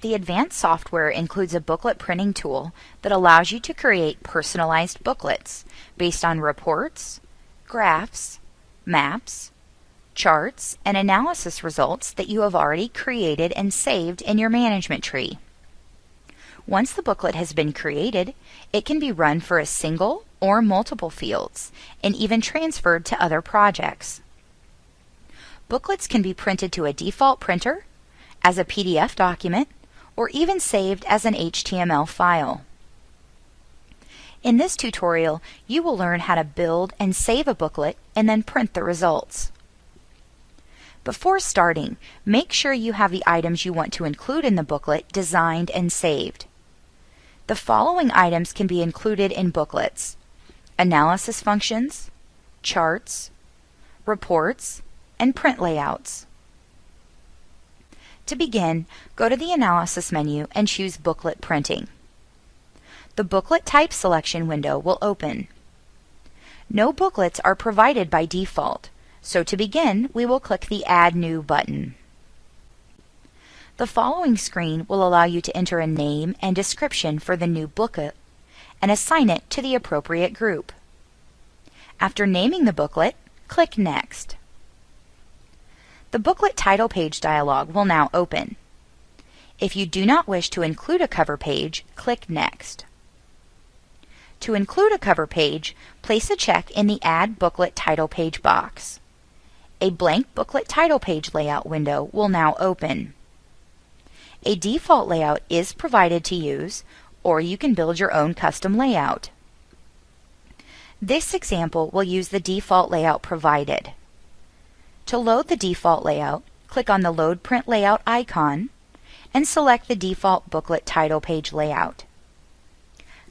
The advanced software includes a booklet printing tool that allows you to create personalized booklets based on reports, graphs, maps, charts, and analysis results that you have already created and saved in your management tree. Once the booklet has been created, it can be run for a single or multiple fields and even transferred to other projects. Booklets can be printed to a default printer, as a PDF document, or even saved as an HTML file. In this tutorial, you will learn how to build and save a booklet and then print the results. Before starting, make sure you have the items you want to include in the booklet designed and saved. The following items can be included in booklets: analysis functions, charts, reports, and print layouts. To begin, go to the Analysis menu and choose Booklet Printing. The Booklet Type selection window will open. No booklets are provided by default, so to begin, we will click the Add New button. The following screen will allow you to enter a name and description for the new booklet and assign it to the appropriate group. After naming the booklet, click Next. The booklet title page dialog will now open. If you do not wish to include a cover page, click Next. To include a cover page, place a check in the Add Booklet Title Page box. A blank booklet title page layout window will now open. A default layout is provided to use, or you can build your own custom layout. This example will use the default layout provided. To load the default layout, click on the Load Print Layout icon and select the default booklet title page layout.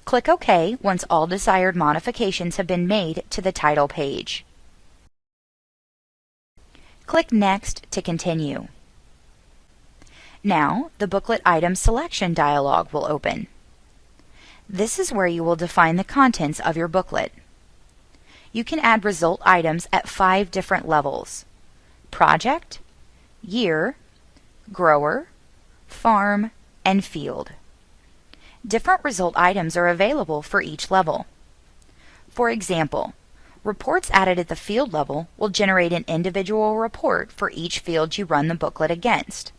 Click OK once all desired modifications have been made to the title page. Click Next to continue. Now, the Booklet Item Selection dialog will open. This is where you will define the contents of your booklet. You can add result items at 5 different levels: project, year, grower, farm, and field. Different result items are available for each level. For example, reports added at the field level will generate an individual report for each field you run the booklet against.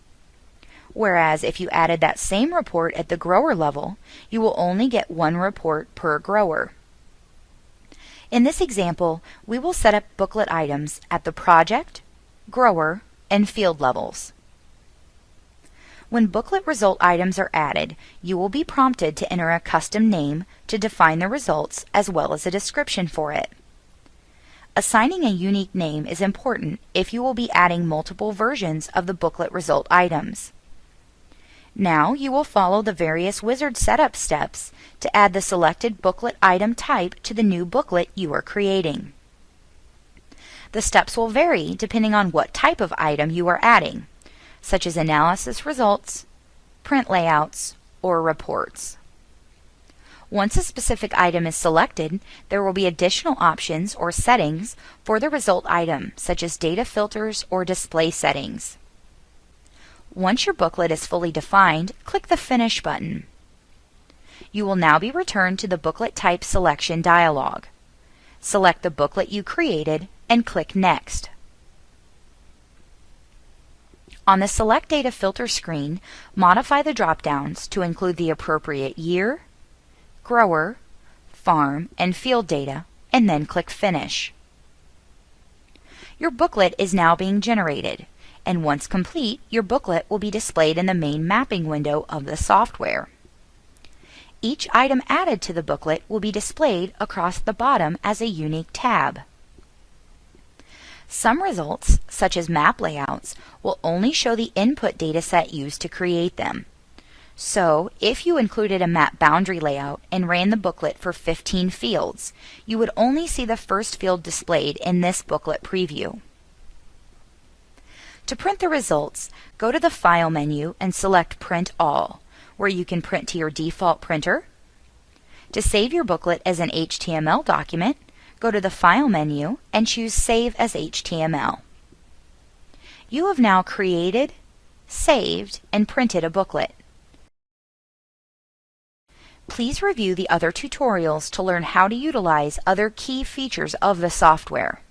Whereas if you added that same report at the grower level, you will only get one report per grower. In this example, we will set up booklet items at the project, grower, and field levels. When booklet result items are added, you will be prompted to enter a custom name to define the results as well as a description for it. Assigning a unique name is important if you will be adding multiple versions of the booklet result items. Now you will follow the various wizard setup steps to add the selected booklet item type to the new booklet you are creating. The steps will vary depending on what type of item you are adding, such as analysis results, print layouts, or reports. Once a specific item is selected, there will be additional options or settings for the result item, such as data filters or display settings. Once your booklet is fully defined, click the Finish button. You will now be returned to the Booklet Type Selection dialog. Select the booklet you created and click Next. On the Select Data Filter screen, modify the drop-downs to include the appropriate year, grower, farm, and field data, and then click Finish. Your booklet is now being generated, and once complete, your booklet will be displayed in the main mapping window of the software. Each item added to the booklet will be displayed across the bottom as a unique tab. Some results, such as map layouts, will only show the input dataset used to create them. So, if you included a map boundary layout and ran the booklet for 15 fields, you would only see the first field displayed in this booklet preview. To print the results, go to the File menu and select Print All, where you can print to your default printer. To save your booklet as an HTML document, go to the File menu and choose Save as HTML. You have now created, saved, and printed a booklet. Please review the other tutorials to learn how to utilize other key features of the software.